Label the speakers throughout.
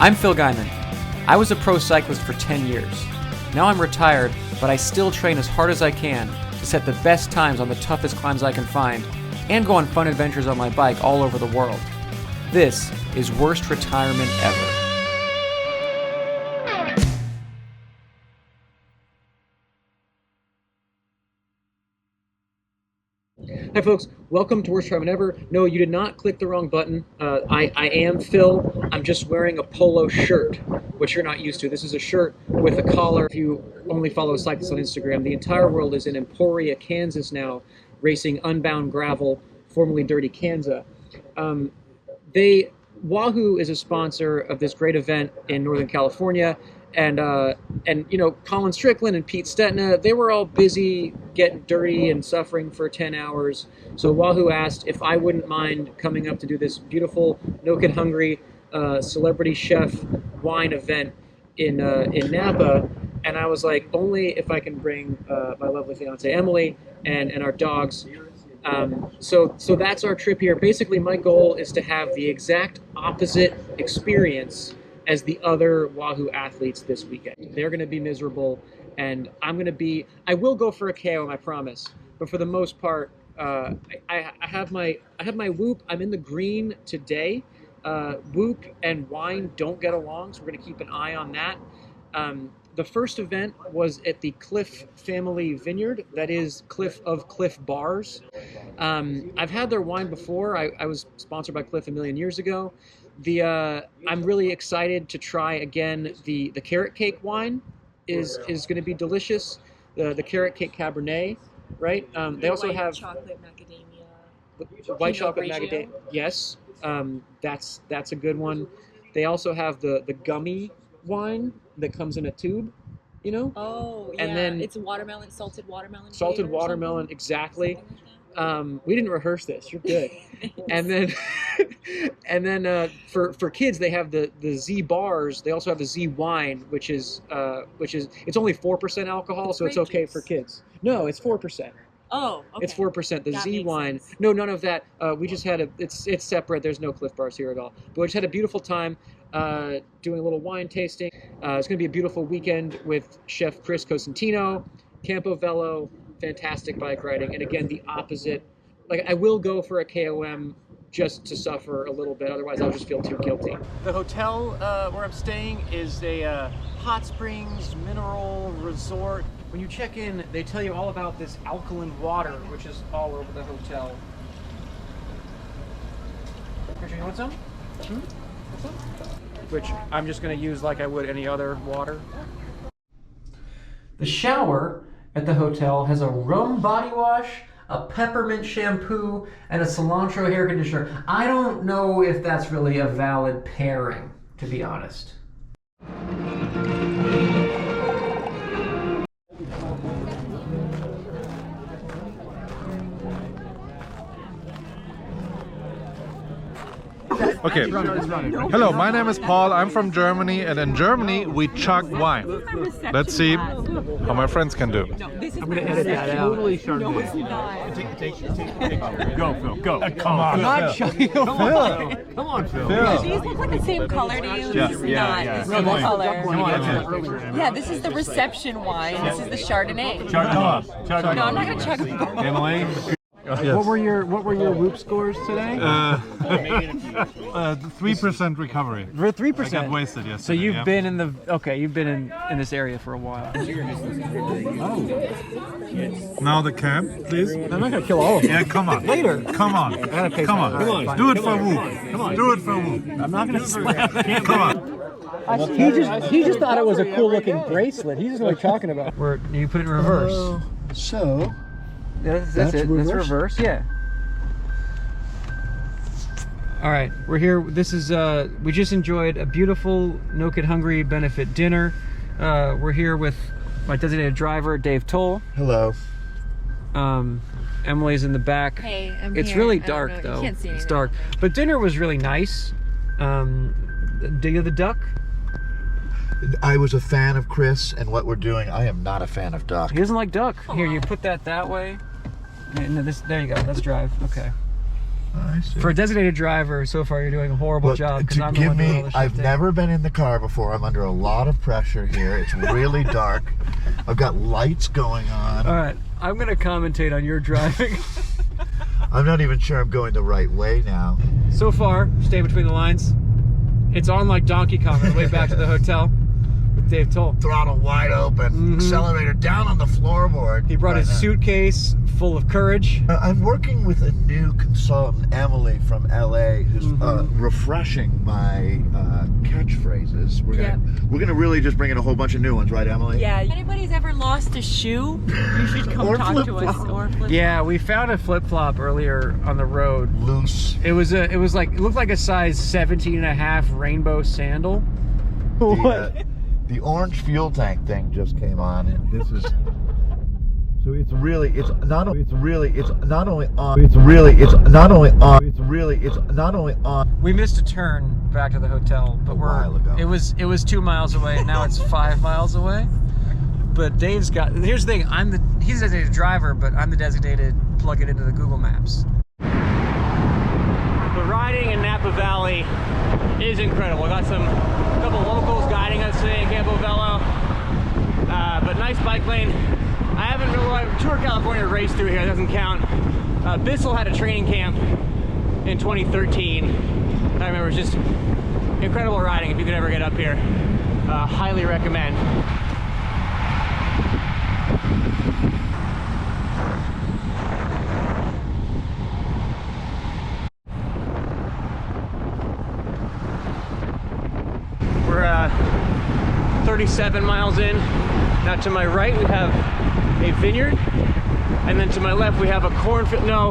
Speaker 1: I'm Phil Gaimon. I was a pro cyclist for 10 years. Now I'm retired, but I still train as hard as I can to set the best times on the toughest climbs I can find and go on fun adventures on my bike all over the world. This is Worst Retirement Ever. Hi folks, welcome to Worst Retirement Ever. No, you did not click the wrong button. I am Phil. I'm just wearing a polo shirt, which you're not used to. This is a shirt with a collar. If you only follow cyclists on Instagram, the entire world is in Emporia, Kansas now, racing Unbound Gravel, formerly Dirty Kanza. Wahoo is a sponsor of this great event in Northern California. And you know, Colin Strickland and Pete Stetna, they were all busy getting dirty and suffering for 10 hours. So Wahoo asked if I wouldn't mind coming up to do this beautiful No Kid Hungry celebrity chef wine event in Napa. And I was like, only if I can bring my lovely fiance Emily and our dogs. So that's our trip here. Basically, my goal is to have the exact opposite experience as the other Wahoo athletes this weekend. They're going to be miserable, and I will go for a KO, I promise. But for the most part, I have my Whoop. I'm in the green today. Whoop and wine don't get along, so we're going to keep an eye on that. The first event was at the Cliff Family Vineyard, that is Cliff Bars. I've had their wine before. I was sponsored by Cliff a million years ago. I'm really excited to try again the carrot cake wine is going to be delicious. The carrot cake Cabernet, right? They also
Speaker 2: white
Speaker 1: have
Speaker 2: chocolate macadamia.
Speaker 1: White chocolate macadamia. Yes, that's a good one. They also have the gummy wine that comes in a tube, you know.
Speaker 2: Oh, yeah.
Speaker 1: And then
Speaker 2: it's salted watermelon.
Speaker 1: Salted watermelon, exactly. We didn't rehearse this. You're good. And then for kids they have the Z bars. They also have the Z wine, which is it's only 4% alcohol, so it's okay for kids. No, it's 4%.
Speaker 2: Oh, okay.
Speaker 1: It's 4%. The
Speaker 2: that
Speaker 1: Z wine.
Speaker 2: Sense.
Speaker 1: No, none of that. We just had it's separate. There's no Cliff Bars here at all. But we just had a beautiful time doing a little wine tasting. It's going to be a beautiful weekend with Chef Chris Cosentino, Campo Velo, fantastic bike riding, and again the opposite. Like, I will go for a KOM just to suffer a little bit, otherwise I'll just feel too guilty. The hotel where I'm staying is a hot springs mineral resort. When you check in, they tell you all about this alkaline water, which is all over the hotel. Christian, you want some? Want some? Which I'm just going to use like I would any other water. The shower at the hotel has a rum body wash, a peppermint shampoo, and a cilantro hair conditioner. I don't know if that's really a valid pairing, to be honest.
Speaker 3: Okay. Hello, my name is Paul. I'm from Germany, and in Germany we chug wine. Let's see how my friends can do.
Speaker 1: I'm gonna edit that out.
Speaker 4: Totally Chardonnay. Go, Phil. Go. Come on.
Speaker 1: I'm not chugging.
Speaker 4: Come on, Phil.
Speaker 2: These look like the same color to you.
Speaker 4: Yeah,
Speaker 2: This is
Speaker 4: yeah.
Speaker 2: not. This is
Speaker 4: Come
Speaker 2: the
Speaker 4: on.
Speaker 2: color.
Speaker 4: Come on.
Speaker 2: Yeah, this is the reception wine. This is the Chardonnay.
Speaker 4: Chug on. Chug on.
Speaker 2: No, I'm not gonna chug.
Speaker 4: Emily?
Speaker 3: Yes.
Speaker 4: What were your Whoop scores today?
Speaker 3: 3% recovery.
Speaker 1: For 3%.
Speaker 3: I got wasted yesterday.
Speaker 1: So you've been in in this area for a while.
Speaker 3: Now the camp, please.
Speaker 1: I'm not gonna kill all of them.
Speaker 3: Yeah, come on.
Speaker 1: Later.
Speaker 3: Come on.
Speaker 1: gotta pay
Speaker 3: Come
Speaker 1: some-
Speaker 3: on.
Speaker 1: Come on.
Speaker 3: Do it for Whoop.
Speaker 4: Come on.
Speaker 3: Do it for Whoop.
Speaker 1: I'm not gonna slap.
Speaker 3: Come on.
Speaker 1: He just thought it was a cool looking bracelet. He doesn't know what you're talking about. Where you put it in reverse.
Speaker 5: So,
Speaker 1: That's
Speaker 5: that's
Speaker 1: it.
Speaker 5: reverse?
Speaker 1: That's reverse. Yeah. All right, we're here. This is we just enjoyed a beautiful No Kid Hungry benefit dinner. We're here with my designated driver, Dave Toll.
Speaker 5: hello.
Speaker 1: Emily's in the back.
Speaker 2: Hey, I'm
Speaker 1: It's
Speaker 2: here.
Speaker 1: really
Speaker 2: I don't
Speaker 1: dark
Speaker 2: know. You
Speaker 1: though.
Speaker 2: can't see
Speaker 1: It's
Speaker 2: anything.
Speaker 1: dark, but dinner was really nice. Dig of the duck.
Speaker 5: I was a fan of Chris and what we're doing. I am not a fan of duck.
Speaker 1: He doesn't like duck. Here, you put that way. No, there you go. Let's drive. Okay.
Speaker 5: I see.
Speaker 1: For a designated driver, so far you're doing a horrible job because I'm the one doing all the
Speaker 5: I've
Speaker 1: shifting.
Speaker 5: never been in the car before. I'm under a lot of pressure here. It's really dark. I've got lights going on.
Speaker 1: All right, I'm gonna commentate on your driving.
Speaker 5: I'm not even sure I'm going the right way now.
Speaker 1: So far, stay between the lines. It's on like Donkey Kong on the way back to the hotel with Dave Toll.
Speaker 5: Throttle wide open, accelerator down on the floorboard.
Speaker 1: He brought his suitcase full of courage.
Speaker 5: I'm working with a new consultant, Emily from LA, who's refreshing my catchphrases. We're gonna really just bring in a whole bunch of new ones, right, Emily?
Speaker 2: Yeah. If anybody's ever lost a shoe, you should come
Speaker 5: Or
Speaker 2: talk to us.
Speaker 5: flip-flop.
Speaker 2: Or flip-flop.
Speaker 1: Yeah, we found a flip-flop earlier on the road.
Speaker 5: Loose.
Speaker 1: It looked like a size 17.5 rainbow sandal.
Speaker 5: The orange fuel tank thing just came on, and this is. So it's not only on.
Speaker 1: We missed a turn back to the hotel, but
Speaker 5: while ago.
Speaker 1: it was 2 miles away, and now it's 5 miles away. But Dave's got, here's the thing, he's the designated driver, but I'm the designated plug it into the Google Maps. The riding in Napa Valley is incredible. I got a couple locals guiding us today in Campo Bello, but nice bike lane. I haven't really Tour California raced through here, it doesn't count. Bissell had a training camp in 2013. I remember it was just incredible riding. If you could ever get up here, highly recommend. We're 37 miles in. Now to my right we have a vineyard, and then to my left we have a cornfield. No,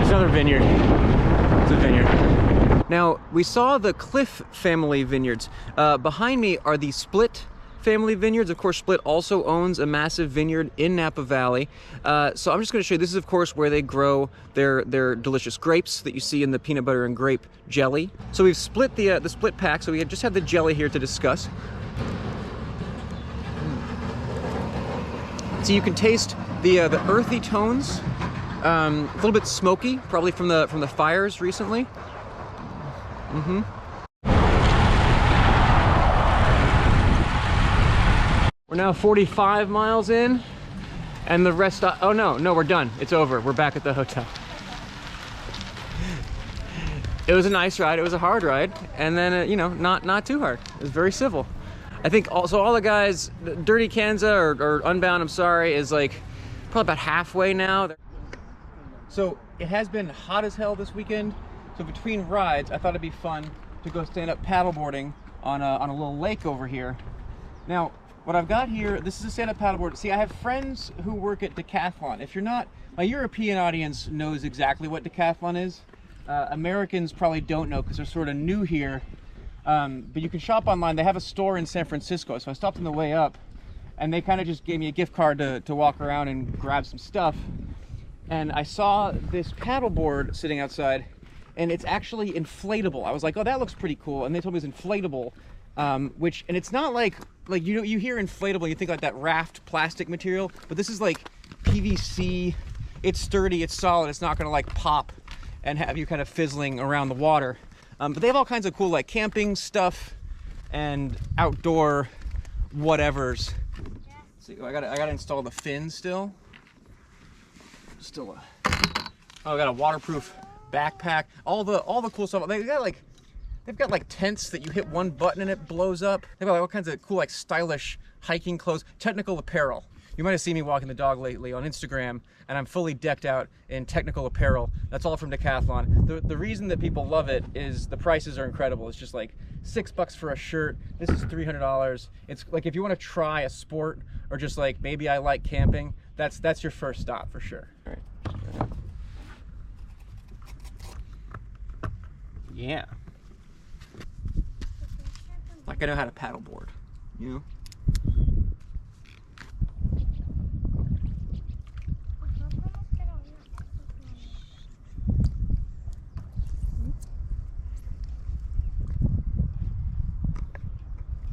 Speaker 1: it's another vineyard. It's a vineyard. Now we saw the Cliff family vineyards. Behind me are the Split family vineyards. Of course, Split also owns a massive vineyard in Napa Valley. So I'm just going to show you, this is of course where they grow their delicious grapes that you see in the peanut butter and grape jelly. So we've split the Split pack, so we just have the jelly here to discuss. So you can taste the earthy tones, a little bit smoky, probably from the fires recently. We're now 45 miles in, and the rest. Oh no, we're done. It's over. We're back at the hotel. It was a nice ride. It was a hard ride, and then you know, not too hard. It was very civil. I think also all the guys, Dirty Kanza or Unbound, I'm sorry, is like probably about halfway now. So it has been hot as hell this weekend. So between rides, I thought it'd be fun to go stand up paddleboarding on a little lake over here. Now, what I've got here, this is a stand up paddleboard. See, I have friends who work at Decathlon. If you're not, my European audience knows exactly what Decathlon is. Americans probably don't know because they're sort of new here. But you can shop online. They have a store in San Francisco. So I stopped on the way up, and they kind of just gave me a gift card to walk around and grab some stuff. And I saw this paddleboard sitting outside, and it's actually inflatable. I was like, oh, that looks pretty cool. And they told me it's inflatable, and it's not like you hear inflatable, you think like that raft plastic material, but this is like PVC. It's sturdy, it's solid. It's not gonna like pop and have you kind of fizzling around the water. But they have all kinds of cool like camping stuff and outdoor whatevers. See, I gotta install the fin still. Oh, I got a waterproof backpack. All the cool stuff. They've got like tents that you hit one button and it blows up. They've got like all kinds of cool like stylish hiking clothes, technical apparel. You might have seen me walking the dog lately on Instagram, and I'm fully decked out in technical apparel. That's all from Decathlon. The reason that people love it is the prices are incredible. It's just like $6 for a shirt. This is $300. It's like if you want to try a sport or just like maybe I like camping, that's your first stop for sure. All right. Yeah. Like I know how to paddleboard, you know?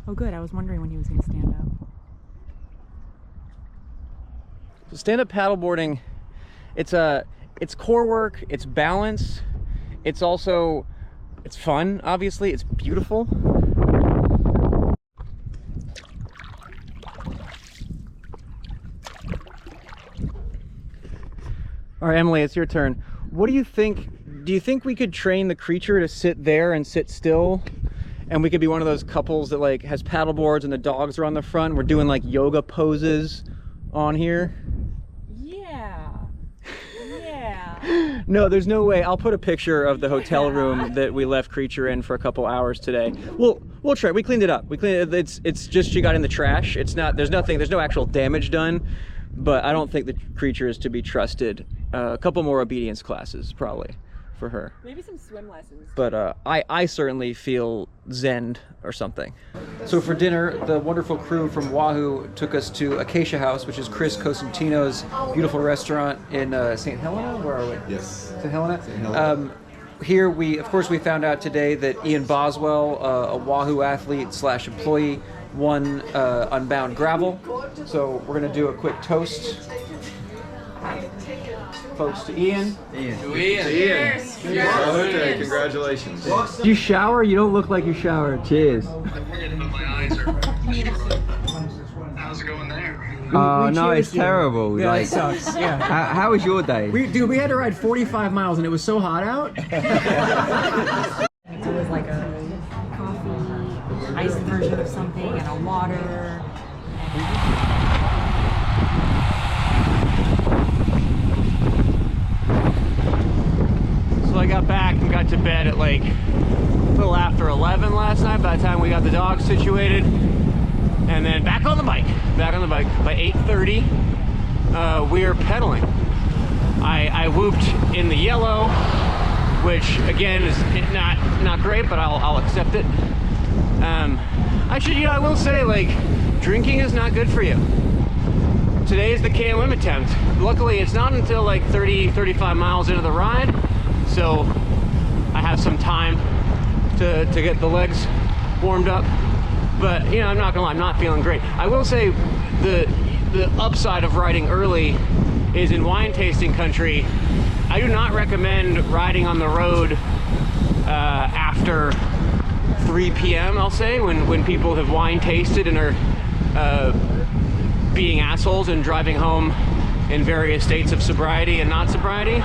Speaker 2: Oh good, I was wondering when he was going to stand up.
Speaker 1: So stand-up paddleboarding, it's core work, it's balance, It's also, it's fun, obviously. It's beautiful. All right, Emily, it's your turn. What do you think? Do you think we could train the creature to sit there and sit still? And we could be one of those couples that like has paddle boards and the dogs are on the front. We're doing like yoga poses on here.
Speaker 2: Yeah.
Speaker 1: No, there's no way. I'll put a picture of the hotel room that we left Creature in for a couple hours today. We'll try. We cleaned it up. We cleaned it. It's just she got in the trash. It's not. There's nothing. There's no actual damage done. But I don't think the Creature is to be trusted. A couple more obedience classes probably for her.
Speaker 2: Maybe some swim lessons.
Speaker 1: But I certainly feel zened or something. So for dinner, the wonderful crew from Wahoo took us to Acacia House, which is Chris Cosentino's beautiful restaurant in St. Helena. Where are we?
Speaker 6: Yes.
Speaker 1: St. Helena?
Speaker 6: St. Helena.
Speaker 1: Here we found out today that Ian Boswell, a Wahoo athlete / employee, won Unbound Gravel. So we're gonna do a quick toast. Folks, to Ian.
Speaker 6: Cheers. Okay, congratulations.
Speaker 1: Did you shower? You don't look like you showered. Cheers.
Speaker 7: I did, but my eyes are. How's it going there?
Speaker 8: Oh no, it's terrible.
Speaker 1: Yeah,
Speaker 8: like,
Speaker 1: it sucks. Yeah.
Speaker 8: How was your day?
Speaker 1: We had to ride 45 miles and it was so hot out.
Speaker 2: So it was like a coffee, iced version of something, and a water.
Speaker 1: So I got back and got to bed at like a little after 11 last night by the time we got the dogs situated. And then back on the bike. By 8:30, we are pedaling. I whooped in the yellow, which again is not great, but I'll accept it. I will say, like, drinking is not good for you. Today is the KOM attempt. Luckily, it's not until like 35 miles into the ride, so I have some time to get the legs warmed up. But you know, I'm not gonna lie, I'm not feeling great. I will say the upside of riding early is in wine tasting country. I do not recommend riding on the road after 3 p.m. I'll say, when people have wine tasted and are being assholes and driving home in various states of sobriety and not sobriety.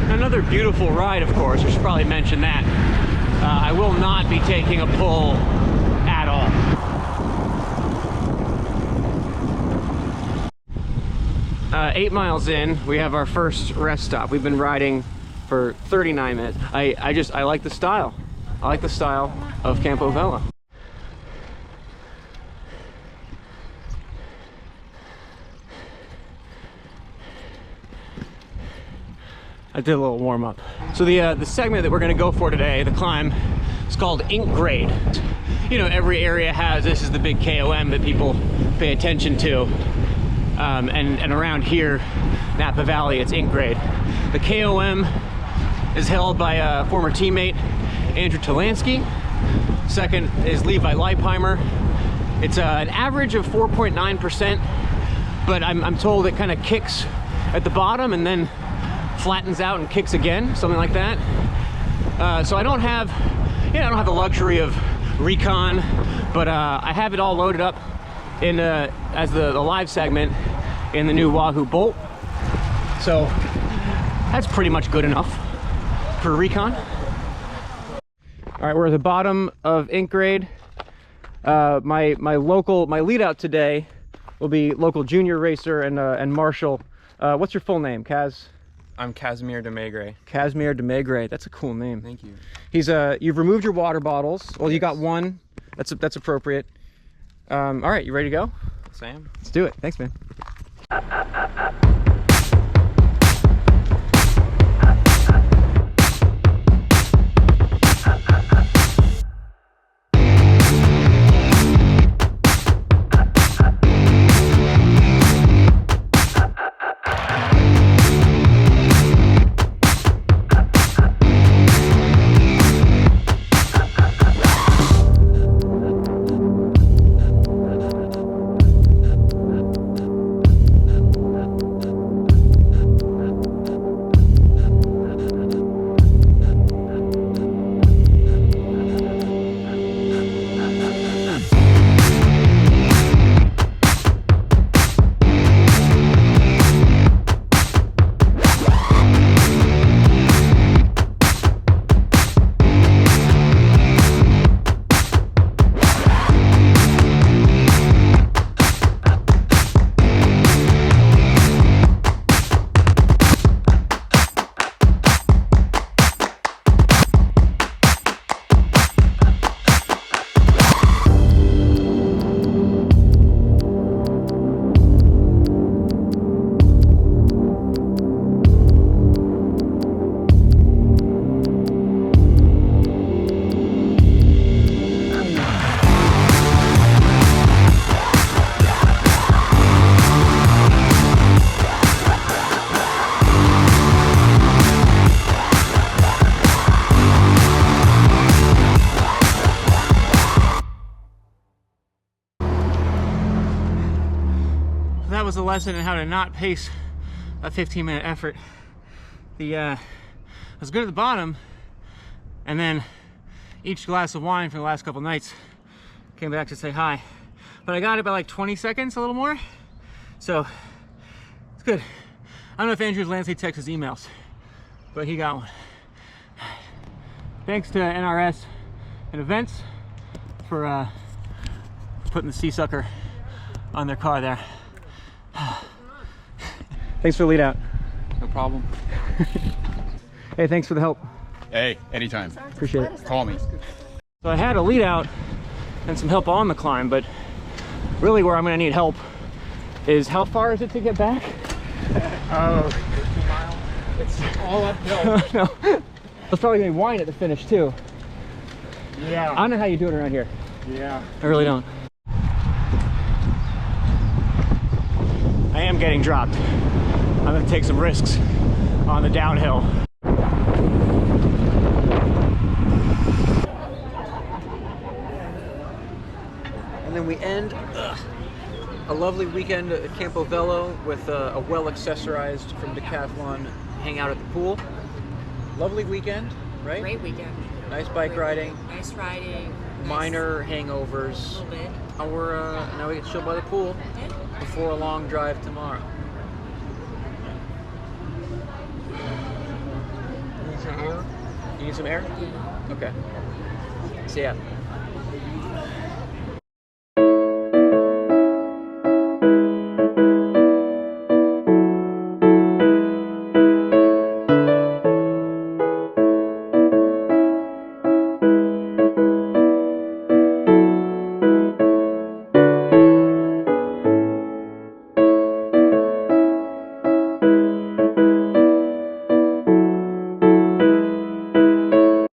Speaker 1: Another beautiful ride, of course. I should probably mention that. I will not be taking a pull at all. Eight miles in, we have our first rest stop. We've been riding for 39 minutes. I like the style. I like the style of Campo Velo. I did a little warm up. So the segment that we're gonna go for today, the climb, is called Ink Grade. You know, every area has, this is the big KOM that people pay attention to. And around here, Napa Valley, it's Ink Grade. The KOM is held by a former teammate, Andrew Talansky. Second is Levi Leipheimer. It's an average of 4.9%, but I'm told it kind of kicks at the bottom and then flattens out and kicks again, something like that. So I don't have the luxury of recon, but I have it all loaded up in as the live segment in the new Wahoo Bolt. So that's pretty much good enough for recon. All right, we're at the bottom of Ink Grade. My lead out today will be local junior racer and Marshall. What's your full name, Kaz?
Speaker 9: I'm Casimir de Maigre.
Speaker 1: Casimir de Maigre. That's a cool name.
Speaker 9: Thank you.
Speaker 1: He's you've removed your water bottles. Well, you got one. That's appropriate. All right, you ready to go?
Speaker 9: Sam?
Speaker 1: Let's do it. Thanks, man.
Speaker 10: was the lesson in how to not pace a 15-minute effort. I was good at the bottom, and then each glass of wine for the last couple nights came back to say hi. But I got it by like 20 seconds, a little more. So it's good. I don't know if Andrew's Lancey texts his emails, but he got one. Thanks to NRS and Events for putting the sea sucker on their car there. Thanks for the lead out.
Speaker 6: No problem.
Speaker 10: Hey, thanks for the help.
Speaker 6: Hey, anytime.
Speaker 10: Appreciate it.
Speaker 6: Call me.
Speaker 10: So I had a lead out and some help on the climb, but really where I'm gonna need help is how far is it to get back?
Speaker 4: Oh, 2 miles. It's all uphill.
Speaker 10: No. It's probably gonna be wine at the finish too.
Speaker 4: Yeah.
Speaker 10: I don't know how you do it around here.
Speaker 4: Yeah.
Speaker 10: I really don't. I am getting dropped. I'm gonna take some risks on the downhill.
Speaker 1: And then we end a lovely weekend at Campo Velo with a well accessorized from Decathlon hangout at the pool. Lovely weekend, right?
Speaker 2: Great weekend.
Speaker 1: Nice bike riding.
Speaker 2: Nice riding.
Speaker 1: Minor
Speaker 2: A
Speaker 1: hangovers.
Speaker 2: little bit.
Speaker 1: Now we get chilled by the pool before a long drive tomorrow. You need some air? Okay. See ya.